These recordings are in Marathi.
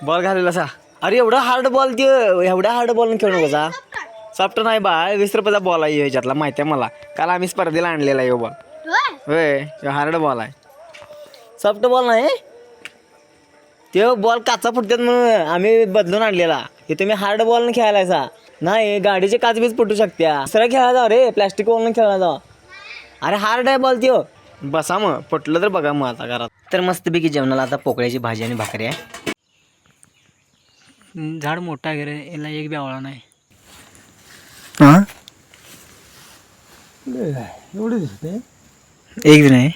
बॉल घालेला असा. अरे एवढा हार्ड बॉल ते एवढा हार्ड बॉल खेळू नका. सॉफ्ट नाही बा, 20 रुपयाचा बॉल आहे ह्याच्यातला, माहिती आहे मला. काल आम्ही स्पर्धेला आणलेला आहे बॉल. होय हार्ड बॉल आहे, सॉफ्ट बॉल नाही. ते बॉल काचा फुटतात म्हणून आम्ही बदलून आणलेला. हे तुम्ही हार्ड बॉल खेळायला नाही, गाडीचे काच बीच फुटू शकत्या. सरळ खेळा जाऊ रे, प्लॅस्टिक बॉल खेळा जाऊ. अरे हार्ड आहे बॉल त्यो. बसा मग, पटलं तर बघा मग आता घरात. तर मस्तपैकी जेवणाला आता पोकळ्याची भाजी आणि भाकरी आहे. झाड मोठा आहे रे, याला एक बी आवळा नाही. हां एवढे दिसते एक बी नाही.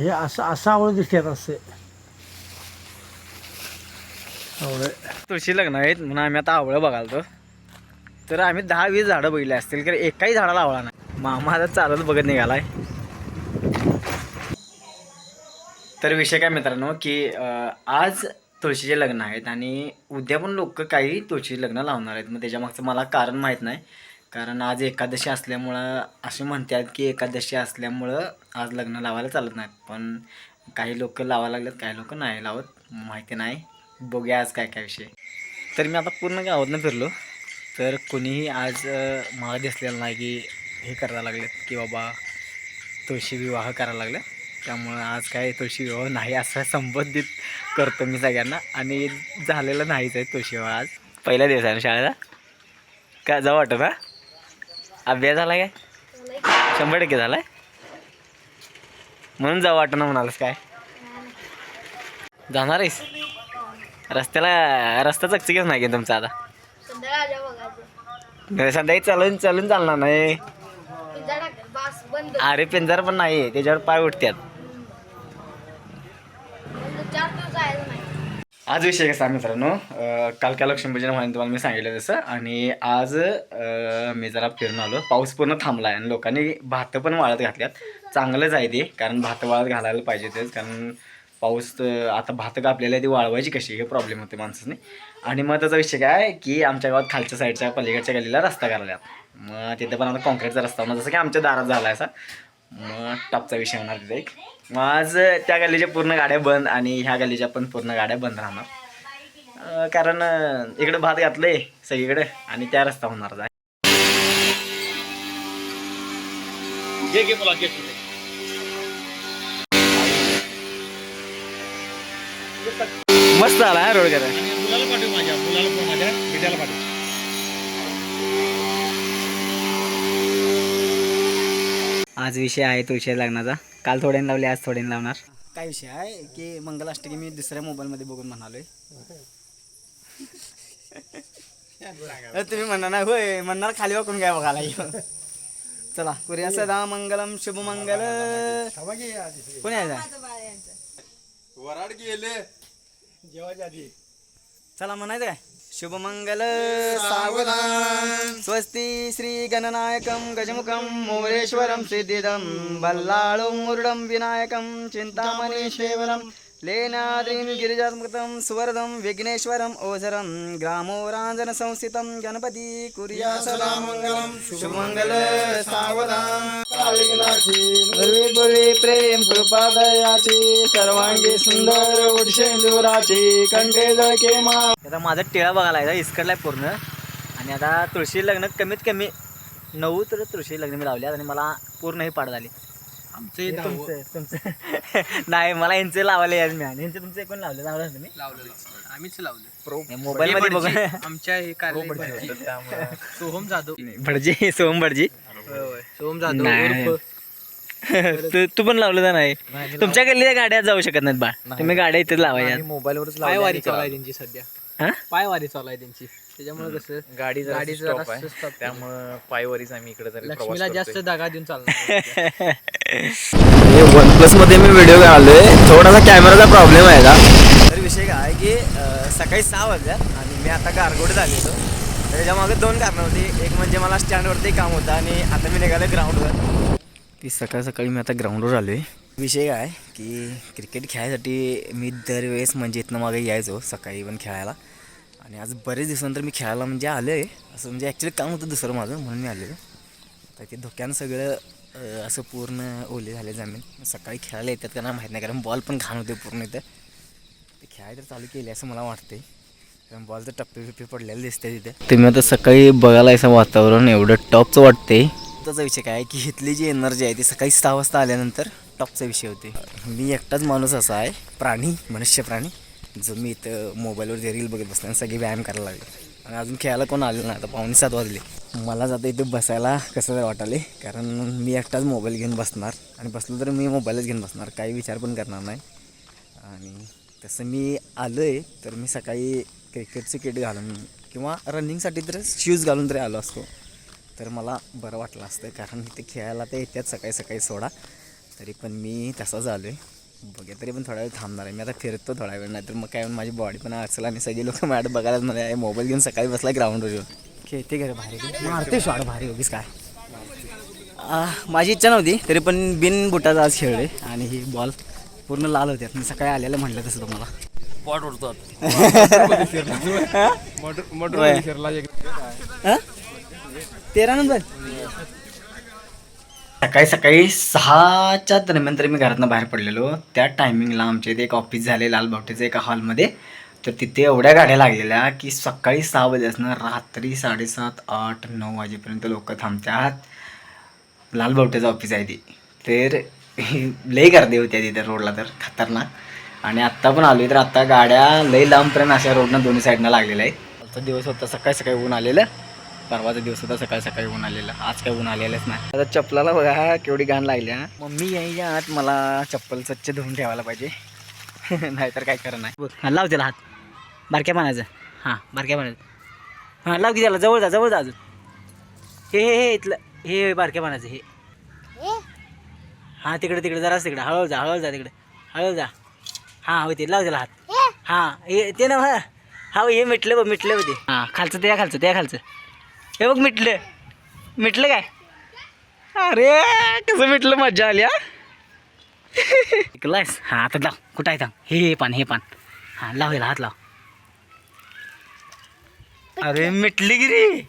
हे असं असं आवड दिसतात असे आवळे. तुळशी लग्न आहेत म्हणून आम्ही आता आवळं बघालतो. तर आम्ही 10-20 झाडं बघितले असतील, कारण एकाही झाडाला आवळा नाही. मामा आता चालत बघत निघालाय. तर विषय काय मित्रांनो की आज तुळशीचे लग्न आहेत आणि उद्या पण लोक काही तुळशीचे लग्न लावणार आहेत. मग त्याच्यामागचं मला कारण माहीत नाही, कारण आज एकादशी असल्यामुळं असे म्हणतात की एकादशी असल्यामुळं आज लग्न लावायला चालत नाहीत. पण काही लोक लावायला लागलेत, काही लोक नाही लावत, माहिती नाही. बघूया आज काय काय विषय. तर मी आता पूर्ण गावातनं फिरलो, तर कोणीही आज मला दिसलेलं नाही की हे करायला लागलेत की बाबा तुळशी विवाह करायला लागले. त्यामुळं आज काय तुळशी विवाह नाही असं संबोधित करतो मी सगळ्यांना. आणि झालेलं नाहीच आहे तुळशी विवाह. आज पहिला दिवस आहे ना शाळेला. काय जाऊ वाटत ना, अभ्यास झाला काय 100% झालाय म्हणून जाऊ वाटत ना म्हणालच. काय जाणार आहेस रस्ता चकचकीच नाही की तुमचा आता. संध्याकाळी चालून चालून चालणार नाही. अरे पिंजर पण नाही, त्याच्यावर पाय उठतात. आज विषय कसा मित्रांनो, काल काय लक्ष्मीपूजन म्हणून तुम्हाला मी सांगितलं तसं. आणि आज मी जरा फिरून आलो. पाऊस पूर्ण थांबला आहे आणि लोकांनी भातं पण वाळत घातल्यात. चांगलंच आहे ते, कारण भातं वाळत घालायला पाहिजे तेच. कारण पाऊस आता भातं कापलेलं आहे, ती वाळवायची कशी हे प्रॉब्लेम होते माणसाने. आणि मग त्याचा विषय काय की आमच्या गावात खालच्या साईडच्या पलीकडच्या गल्लीला रस्ता करायला. मग तिथे पण आता कॉन्क्रीटचा रस्ता होणार, जसं की आमच्या दारात झाला असा. मग टॉपचा विषय होणार तिथे एक. मग आज त्या गल्लीच्या पूर्ण गाड्या बंद आणि ह्या गल्लीच्या पण पूर्ण गाड्या बंद राहणार. कारण इकडं भात घातलंय सगळीकडे आणि त्या रस्ता होणार आहे. मस्त आला रोड करा. मुलाला पाठव, माझ्या बिड्याला पाठव. आज विषय आहे तुळशी लग्नाचा. काल थोड्याने लावले, आज थोड्याने लावणार. काय विषय आहे की मंगलाष्टकी मी दुसऱ्या मोबाईलमध्ये बघून म्हणालोय. तुम्ही म्हणणार नाही होय, म्हणणार खाली वाकून काय बघायला. चला करूया सदा मंगलम शुभमंगल. कोणी आहे वराड गेले जेवायच्या आधी. चला म्हणायचं काय, शुभमंगल सावधान स्वस्ती श्री गणनायकं गजमुखं मोरेश्वरं सिद्धिदं बल्लाळुं मुरुडं विनायकं चिंतामणीश्वरं लेनाद्रिं गिरिजात्मकं सुवरदं विघ्नेश्वरं ओझरं ग्रामो रांजन संस्थितं गणपती कुर्या सदा मंगलम शुभमंगल सावधान. पूर्वी प्रेम कृपादयाची सर्वांगी सुंदर उडशेंदुराची कंठे जळके मा. आता माझा टिळा बघायला आहे, इसकडलाय पूर्ण. आणि आता तुळशी लग्न कमीत कमी 9 तर तुळशी लग्न मी लावली आणि मला पूर्ण ही पाठ झाली. तुमचं नाही, मला यांचे लावायला यायचं मी. आणि यांचे तुमचे कोण लावले तुम्ही? आम्हीच लावले मोबाईल मध्ये बघून. आमच्या सोहम जाधव भटजी, सोहम भटजी. सोहम जाधव. तू पण लावलं तर नाही. तुमच्या गल्लीच्या गाड्या जाऊ शकत नाहीत बा, तुम्ही गाड्या इथेच लावायच्या. मोबाईलवरच पायवारी चालू आहे त्यांची सध्या. हा? पायवारी चालू आहे त्यांची, त्याच्यामुळे कसं गाडी त्यामुळं पायवरीच आम्ही इकडे तरी लक्ष्मीला जास्त जागा देऊन चालणार. OnePlus मध्ये मी व्हिडिओ काढलोय, थोडासा कॅमेराचा प्रॉब्लेम आहे का. तर विषय काय की सकाळी 6 वाजल्या आणि मी आता गारगोडे झालेलो. तर त्याच्यामागे 2 कारणं होती. एक म्हणजे मला स्टँडवरती काम होतं आणि आता मी निघालो ग्राउंडवर. ती सकाळी मी आता ग्राउंडवर आलो आहे. विषय काय की क्रिकेट खेळायसाठी मी दरवेळेस म्हणजे इथनं मागे यायचो सकाळी पण खेळायला. आणि आज बरेच दिवसानंतर मी खेळायला म्हणजे आलो आहे. असं म्हणजे ॲक्च्युली काम होतं दुसरं माझं, म्हणून मी आलेलो. तर ते धोक्यानं सगळं असं पूर्ण ओले झाले जमीन. सकाळी खेळायला येतात का नाही माहीत नाही, कारण बॉल पण घाण होते पूर्ण इथं. ते खेळायला तर चालू केली असं मला वाटते, कारण बॉलचं टप्पे बिप्पे पडलेले दिसते तिथे. तुम्ही आता सकाळी बघायला असं वातावरण एवढं टॉपचं वाटते. त्याचा विषय काय आहे की इथली जी एनर्जी आहे ती सकाळी 6 वाजता आल्यानंतर टॉपचा विषय होते. मी एकटाच माणूस असा आहे, प्राणी, मनुष्य प्राणी, जो मी इथं मोबाईलवर जे रील बघत बसला आणि सगळे व्यायाम करायला लागले आणि अजून खेळायला कोण आलेलं नाही. आता 6:45 वाजले. मला जाता इथे बसायला कसं वाटाले, कारण मी एकटाच मोबाईल घेऊन बसणार आणि बसलो तर मी मोबाईलच घेऊन बसणार, काही विचार पण करणार नाही. आणि तसं मी आलो आहे तर मी सकाळी क्रिकेटचं किट घालून किंवा रनिंगसाठी तर शूज घालून तरी आलो असतो तर मला बरं वाटलं असतं, कारण इथे खेळायला ते येतात सकाळी सकाळी सोडा. तरी पण मी तसाच आलो आहे. बघा तरी पण थोडा वेळ थांबणार आहे मी आता, फिरतो थोडा वेळ, नाही तर मग काय माझी बॉडी पण असेल आणि सगळे लोक मॅट बघायलाच मला मोबाईल घेऊन सकाळी बसला ग्राउंडवर येऊन. खेळते घरी बाहेर मारते शॉट भारी उगीच काय. माझी इच्छा नव्हती तरी पण बिन बुटाचा आज खेळले आणि ही बॉल पूर्ण लाल होते. मी सकाळी आलेलं म्हटलं तसं तुम्हाला पॉट उडतात. 13 नंबर. सकाळी सकाळी 6च्या दरम्यान तरी मी घरातनं बाहेर पडलेलो. त्या टायमिंगला आमच्या इथे एक ऑफिस झाले लालबावटीचं एका हॉलमध्ये, तर तिथे एवढ्या गाड्या लागलेल्या की सकाळी 6 वाजल्यापासून रात्री 7:30, 8, 9 वाजेपर्यंत लोक थांबतात. लालबावटीचं ऑफिस आहे ती, तर लई गर्दी होत्या तिथे रोडला तर खतरनाक. आणि आत्ता पण आलो तर आत्ता गाड्या लई लांबपर्यंत अशा रोडनं दोन्ही साईडनं लागलेल्या आहेत. आजचा दिवस होता सकाळी सकाळी ऊन आलेलं, परवाचा दिवस होता सकाळी सकाळी ऊन आलेलं, आज काय ऊन आलेलंच नाही. आता चप्पलाला बघा केवढी घाण लागली. मम्मी यायच्या आत मला चप्पल स्वच्छ धुवून ठेवायला पाहिजे नाहीतर काय खरं नाही. हां लाव त्याला हात, बारक्या पाण्याचं. हां बारक्या पाण्याचं. हां लाव की त्याला, जवळ जा जवळ जा अजून. हे इथलं हे बारक्या पाण्याचं हे. हां तिकडे तिकडे जराच तिकडे, हळू जा तिकडे, हळू जा. हां होते लाव त्याला हात. हां हे ते ना हा हे मिटलं बघ, मिटलं बघ ते. हां खालचं त्या खालचं हे बघ मिटलं काय. अरे कसं मिटलं, मजा आली. ऐकलायस. हां आता लाव, कुठं आहे हे पान हां लाव याला हात लाव. अरे मिटली गिरी,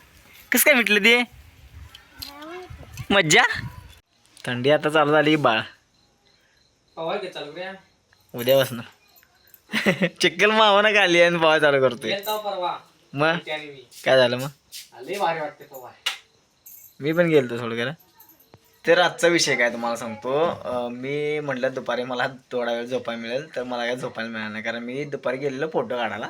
कसं काय मिटलं ते, मज्जा. थंडी आता चालू झाली बाळ, उद्यापासून चिक्कल मावानं खाली आणि पावा चालू करतोय. मग काय झालं मग, मी पण गेलतो थोडं गेलं. तर आजचा विषय काय तुम्हाला सांगतो. मी म्हटलं दुपारी मला थोडा वेळ झोपायला मिळेल, तर मला काय झोपायला मिळालं नाही, कारण मी दुपारी गेलेलो फोटो काढायला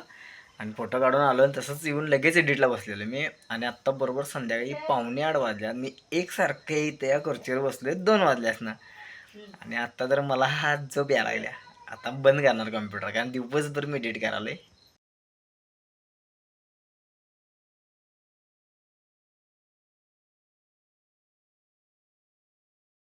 आणि फोटो काढून आलो आणि तसंच येऊन लगेच एडिटला बसलेलो मी. आणि आत्ता बरोबर संध्याकाळी 7:45 वाजल्या, मी एकसारखे इथे या खुर्चीवर बसले 2 वाजल्यास ना. आणि आत्ता तर मला हा झोप यायला लागल्या. आता बंद करणार कॉम्प्युटर, कारण दिवसभर मी एडिट करायला